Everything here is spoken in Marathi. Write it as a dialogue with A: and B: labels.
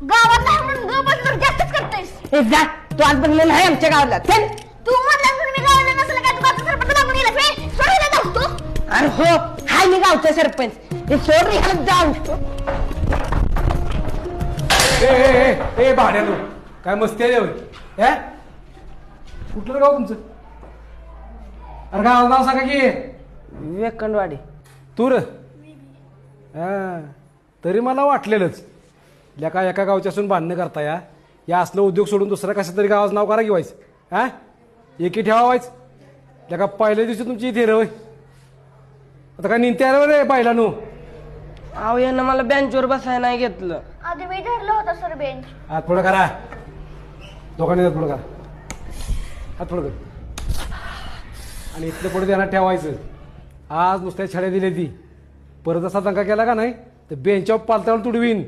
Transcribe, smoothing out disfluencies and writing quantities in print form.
A: गावात नाही म्हणून ग बसलं जास्तच करतेस.
B: ए जा, तू आज बनलेला आहे आमच्या गावाला. चल.
A: तू म्हणला म्हणून मी गावाला नसलं काय तू गावचा सरपंच लागून गेलास बे. सोडायला जाऊ तू.
B: अरे हो, हाय मी गावचा सरपंच. हे सोड रे ह्याला जाऊन.
C: ए भाड्यानो, काय मस्ती आहे होय? कुठलं गाव तुमचं? अरे गाव नाव सांगा की.
B: वेकंडवाडी.
C: तू र तरी मला वाटलेलंच काय एका गावच्या असून बांधणं करता या असलं उद्योग सोडून दुसऱ्या कशा तरी गावाचं नाव करा घेवायचं. एकी ठेवायचं का पहिल्या दिवशी तुमची इथे होय. आता काय निंत्या रे बायलानो.
B: अहो यानं मला बेंचवर बसायला नाही घेतलं.
A: आधी मी धरलं होतं सर बेंच.
C: हात पुढं करा, दोघांनी हात पुढं करा, हात पुढं कर. आणि इथलं पुढे त्यांना ठेवायचं. आज नुसत्या छड्या दिल्या ती परत असा दंगा केला का नाही तर बेंचवर पालतावर तुडवीन.